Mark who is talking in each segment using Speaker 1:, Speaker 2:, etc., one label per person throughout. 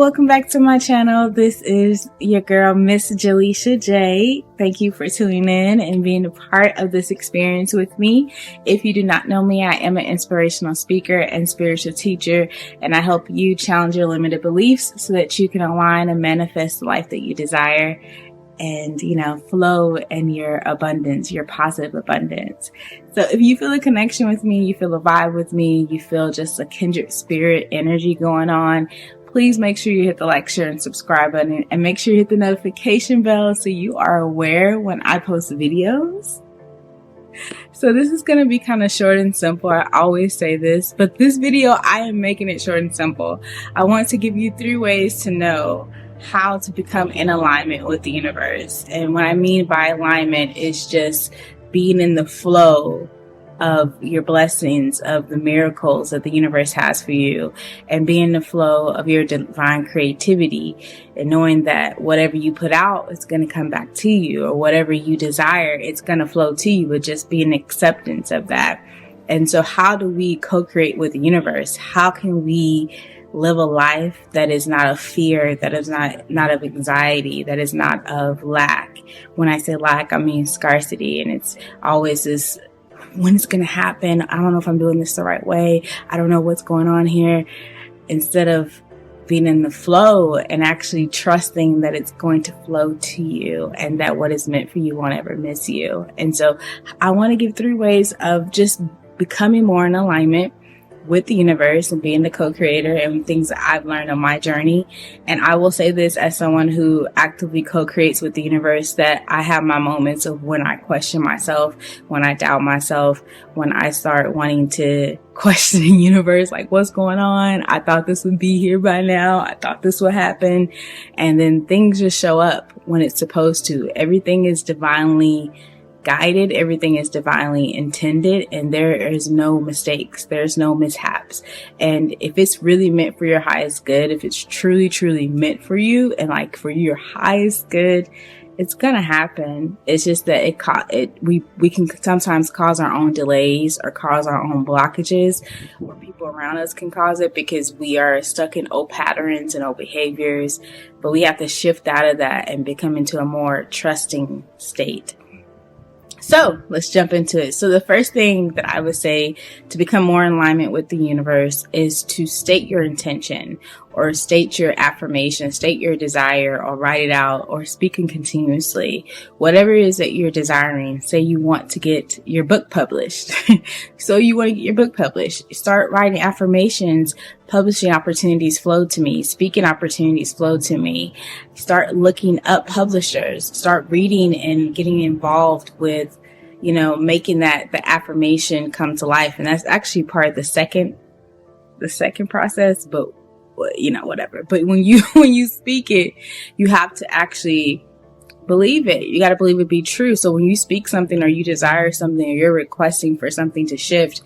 Speaker 1: welcome back to my channel. This is your girl, MsJelishaJ. Thank you for tuning in and being a part of this experience with me. If you do not know me, I am an inspirational speaker and spiritual teacher, and I help you challenge your limited beliefs so that you can align and manifest the life that you desire and, flow in your abundance, your positive abundance. So if you feel a connection with me, you feel a vibe with me, you feel just a kindred spirit energy going on, please make sure you hit the like, share, and subscribe button, and make sure you hit the notification bell so you are aware when I post videos. So this is going to be kind of short and simple. I always say this, but this video, I am making it short and simple. I want to give you 3 ways to know how to become in alignment with the universe. And what I mean by alignment is just being in the flow of your blessings, of the miracles that the universe has for you, and being in the flow of your divine creativity, and knowing that whatever you put out is going to come back to you, or whatever you desire, it's going to flow to you, but just be an acceptance of that. And so how do we co-create with the universe? How can we live a life that is not of fear, that is not of anxiety, that is not of lack? When I say lack, I mean scarcity. And it's always this, when it's going to happen? I don't know if I'm doing this the right way. I don't know what's going on here. Instead of being in the flow and actually trusting that it's going to flow to you and that what is meant for you won't ever miss you. And so I want to give 3 ways of just becoming more in alignment with the universe and being the co-creator, and things that I've learned on my journey. And I will say this as someone who actively co-creates with the universe, that I have my moments of when I question myself, when I doubt myself, when I start wanting to question the universe, like, what's going on? I thought this would be here by now. I thought this would happen. And then things just show up when it's supposed to. Everything is divinely guided, everything is divinely intended, and there is no mistakes, there's no mishaps. And if it's really meant for your highest good, if it's truly meant for you and like for your highest good, it's gonna happen. It's just that we can sometimes cause our own delays or cause our own blockages, or people around us can cause it because we are stuck in old patterns and old behaviors. But we have to shift out of that and become into a more trusting state. So let's jump into it. So the first thing that I would say to become more in alignment with the universe is to state your intention, or state your affirmation, state your desire, or write it out, or speaking continuously. Whatever it is that you're desiring. Say you want to get your book published. So you want to get your book published. Start writing affirmations. Publishing opportunities flow to me. Speaking opportunities flow to me. Start looking up publishers. Start reading and getting involved with, making the affirmation come to life. And that's actually part of the second process, but whatever. But when you speak it, you have to actually believe it. You got to believe it be true. So when you speak something, or you desire something, or you're requesting for something to shift,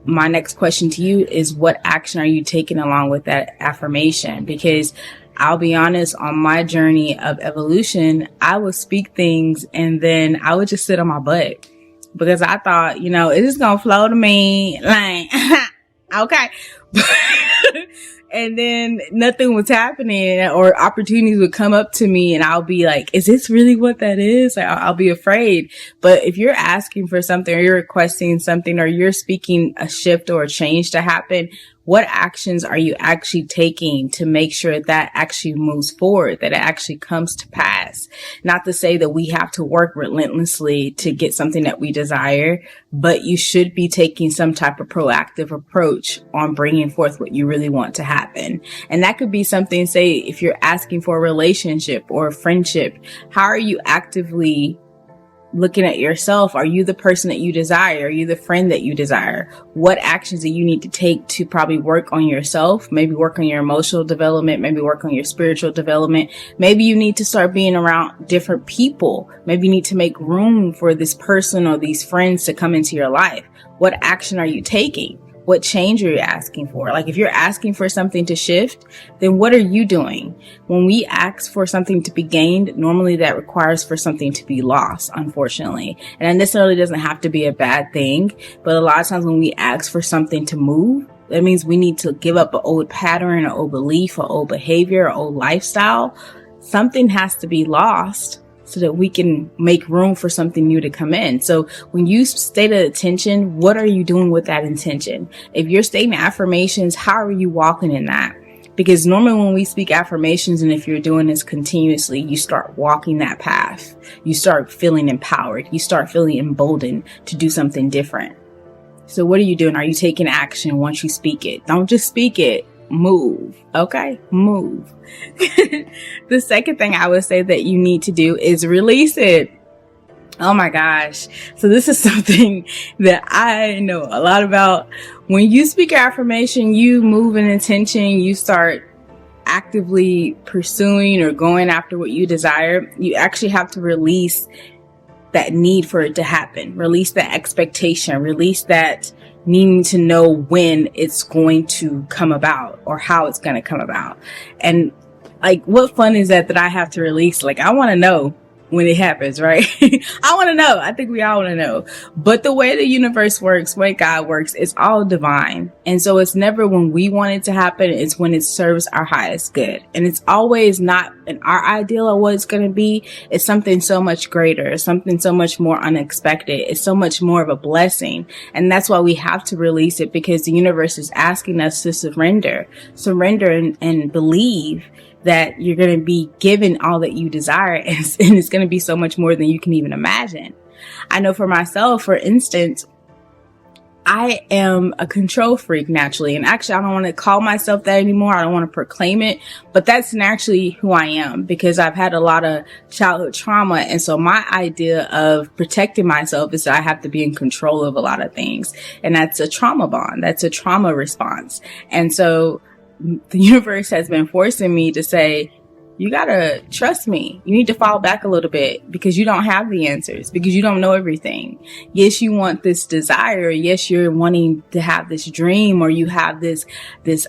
Speaker 1: my next question to you is, what action are you taking along with that affirmation? Because I'll be honest, on my journey of evolution, I would speak things and then I would just sit on my butt because I thought, it's just going to flow to me. Like, okay. And then nothing was happening, or opportunities would come up to me and I'll be like, is this really what that is? Like, I'll be afraid. But if you're asking for something, or you're requesting something, or you're speaking a shift or a change to happen, what actions are you actually taking to make sure that actually moves forward, that it actually comes to pass? Not to say that we have to work relentlessly to get something that we desire, but you should be taking some type of proactive approach on bringing forth what you really want to happen. And that could be something, say, if you're asking for a relationship or a friendship, how are you actively looking at yourself? Are you the person that you desire? Are you the friend that you desire? What actions do you need to take to probably work on yourself? Maybe work on your emotional development, maybe work on your spiritual development. Maybe you need to start being around different people. Maybe you need to make room for this person or these friends to come into your life. What action are you taking? What change are you asking for? Like, if you're asking for something to shift, then what are you doing? When we ask for something to be gained, normally that requires for something to be lost, unfortunately. And that necessarily doesn't have to be a bad thing, but a lot of times when we ask for something to move, That means we need to give up an old pattern, an old belief, an old behavior, an old lifestyle. Something has to be lost so that we can make room for something new to come in. So when you state an intention, what are you doing with that intention? If you're stating affirmations, how are you walking in that? Because normally when we speak affirmations, and if you're doing this continuously, you start walking that path. You start feeling empowered. You start feeling emboldened to do something different. So what are you doing? Are you taking action once you speak it? Don't just speak it. Move. Okay? Move. The second thing I would say that you need to do is release it. Oh my gosh. So this is something that I know a lot about. When you speak affirmation, you move an intention, you start actively pursuing or going after what you desire. You actually have to release that need for it to happen. Release that expectation. Release that needing to know when it's going to come about or how it's going to come about. And like, what fun is that I have to release? Like, I want to know when it happens, right? I want to know. I think we all want to know. But the way the universe works, the way God works, it's all divine. And so it's never when we want it to happen. It's when it serves our highest good. And it's always not in our ideal of what it's going to be. It's something so much greater, something so much more unexpected. It's so much more of a blessing. And that's why we have to release it, because the universe is asking us to surrender and believe that you're going to be given all that you desire, and it's going to be so much more than you can even imagine. I know for myself, for instance, I am a control freak naturally, and actually I don't want to call myself that anymore. I don't want to proclaim it, but that's naturally who I am, because I've had a lot of childhood trauma. And so my idea of protecting myself is that I have to be in control of a lot of things. And that's a trauma bond. That's a trauma response. And so the universe has been forcing me to say, you gotta trust me. You need to fall back a little bit, because you don't have the answers, because you don't know everything. Yes, you want this desire. Yes, you're wanting to have this dream, or you have this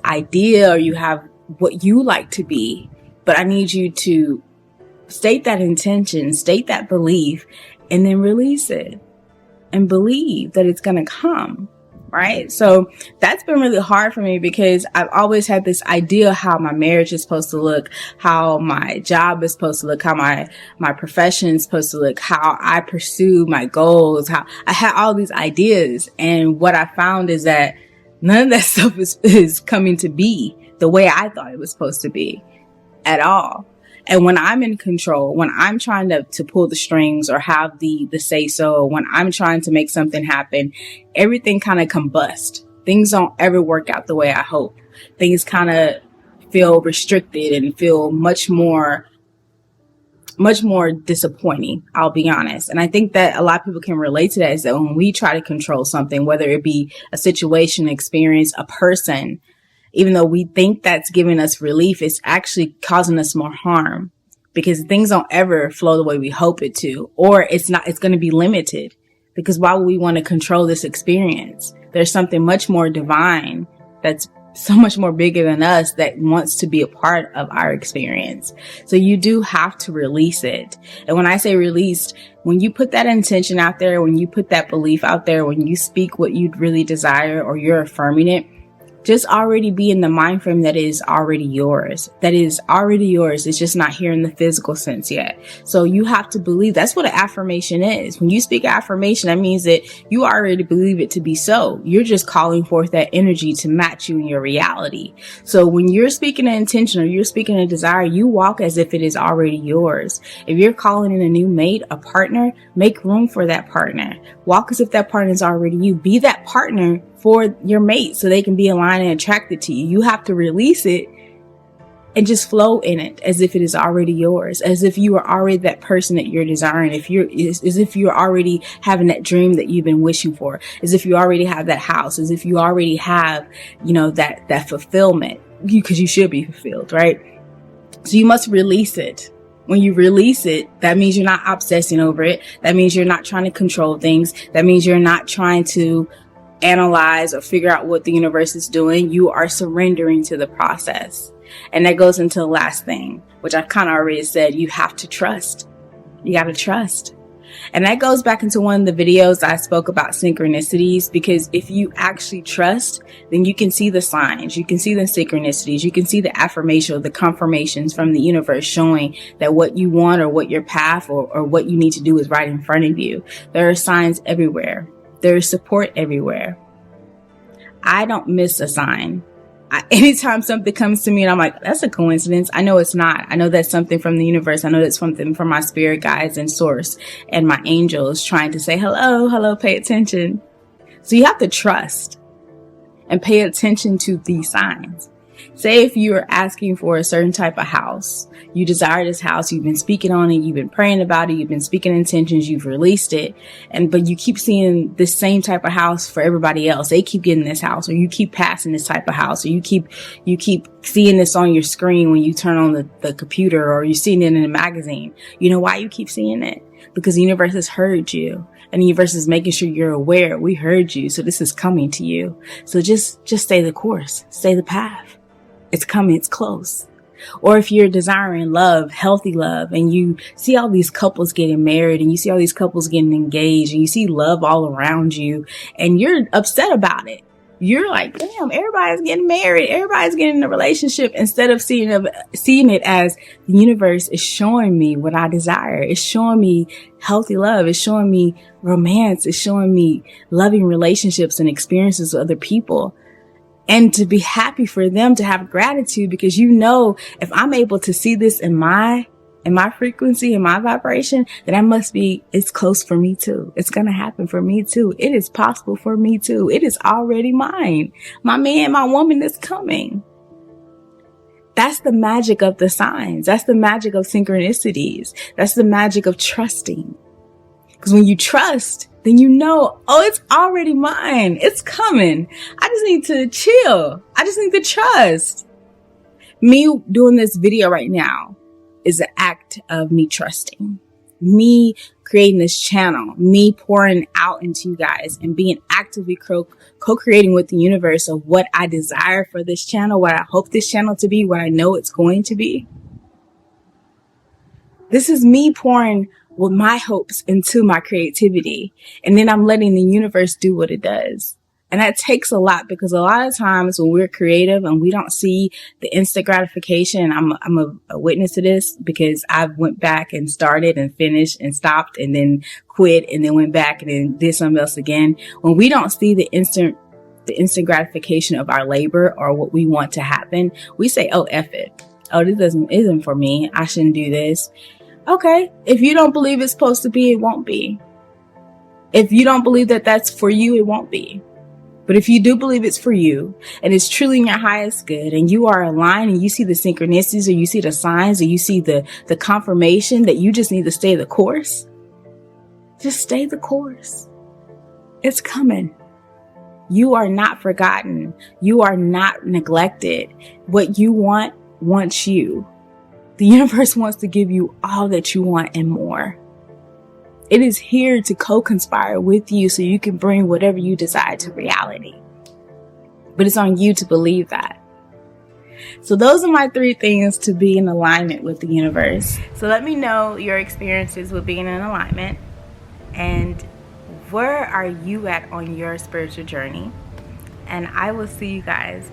Speaker 1: idea, or you have what you like to be. But I need you to state that intention, state that belief, and then release it and believe that it's gonna come. Right? So that's been really hard for me, because I've always had this idea how my marriage is supposed to look, how my job is supposed to look, how my profession is supposed to look, how I pursue my goals, how I had all these ideas. And what I found is that none of that stuff is coming to be the way I thought it was supposed to be at all. And when I'm in control, when I'm trying to pull the strings or have the say so, when I'm trying to make something happen, everything kind of combusts. Things don't ever work out the way I hope. Things kind of feel restricted and feel much more disappointing, I'll be honest. And I think that a lot of people can relate to that, is that when we try to control something, whether it be a situation, experience, a person, even though we think that's giving us relief, it's actually causing us more harm, because things don't ever flow the way we hope it to, or it's going to be limited, because why would we want to control this experience? There's something much more divine that's so much more bigger than us that wants to be a part of our experience. So you do have to release it. And when I say released, when you put that intention out there, when you put that belief out there, when you speak what you really desire, or you're affirming it, just already be in the mind frame that is already yours. That is already yours. It's just not here in the physical sense yet. So you have to believe. That's what an affirmation is. When you speak affirmation, that means that you already believe it to be so. You're just calling forth that energy to match you in your reality. So when you're speaking an intention, or you're speaking a desire, you walk as if it is already yours. If you're calling in a new mate, a partner, make room for that partner. Walk as if that partner is already you. Be that partner for your mate so they can be aligned and attracted to you. You have to release it and just flow in it as if it is already yours, as if you are already that person that you're desiring, as if you're already having that dream that you've been wishing for, as if you already have that house, as if you already have, that fulfillment, because you should be fulfilled, right? So you must release it. When you release it, that means you're not obsessing over it. That means you're not trying to control things. That means you're not trying to analyze or figure out what the universe is doing. You are surrendering to the process. And that goes into the last thing, which I kind of already said. You have to trust. You got to trust. And that goes back into one of the videos I spoke about synchronicities, because if you actually trust, then you can see the signs, you can see the synchronicities, you can see the affirmation or the confirmations from the universe showing that what you want or what your path or what you need to do is right in front of you. There are signs everywhere. There is support everywhere. I don't miss a sign. Anytime something comes to me and I'm like, that's a coincidence, I know it's not. I know that's something from the universe. I know that's something from my spirit guides and source and my angels trying to say, hello, pay attention. So you have to trust and pay attention to these signs. Say if you are asking for a certain type of house, you desire this house, you've been speaking on it, you've been praying about it, you've been speaking intentions, you've released it, but you keep seeing this same type of house for everybody else. They keep getting this house, or you keep passing this type of house, or you keep seeing this on your screen when you turn on the computer, or you're seeing it in a magazine. You know why you keep seeing it? Because the universe has heard you. And the universe is making sure you're aware. We heard you, so this is coming to you. So just stay the course, stay the path. It's coming, it's close. Or if you're desiring love, healthy love, and you see all these couples getting married and you see all these couples getting engaged and you see love all around you and you're upset about it. You're like, damn, everybody's getting married. Everybody's getting in a relationship, instead of seeing it as the universe is showing me what I desire. It's showing me healthy love. It's showing me romance. It's showing me loving relationships and experiences with other people. And to be happy for them, to have gratitude, because you know, if I'm able to see this in my frequency, in my vibration, then it's close for me too. It's going to happen for me too. It is possible for me too. It is already mine. My man, my woman is coming. That's the magic of the signs. That's the magic of synchronicities. That's the magic of trusting. Because when you trust, then you know, oh, it's already mine. It's coming. I just need to chill. I just need to trust. Me doing this video right now is an act of me trusting. Me creating this channel. Me pouring out into you guys and being actively co-creating with the universe of what I desire for this channel, what I hope this channel to be, what I know it's going to be. This is me pouring with my hopes into my creativity. And then I'm letting the universe do what it does. And that takes a lot, because a lot of times when we're creative and we don't see the instant gratification, I'm a witness to this, because I went back and started and finished and stopped and then quit and then went back and then did something else again. When we don't see the instant gratification of our labor or what we want to happen, we say, oh, F it. Oh, this isn't for me. I shouldn't do this. Okay, if you don't believe it's supposed to be, it won't be. If you don't believe that that's for you, it won't be. But if you do believe it's for you and it's truly in your highest good and you are aligned and you see the synchronicities or you see the signs or you see the confirmation that you just need to stay the course, just stay the course. It's coming. You are not forgotten. You are not neglected. What you want wants you. The universe wants to give you all that you want and more. It is here to co-conspire with you so you can bring whatever you desire to reality. But it's on you to believe that. So those are my 3 things to be in alignment with the universe. So let me know your experiences with being in alignment, and where are you at on your spiritual journey? And I will see you guys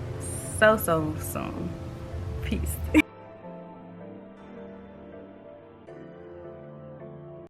Speaker 1: so soon. Peace.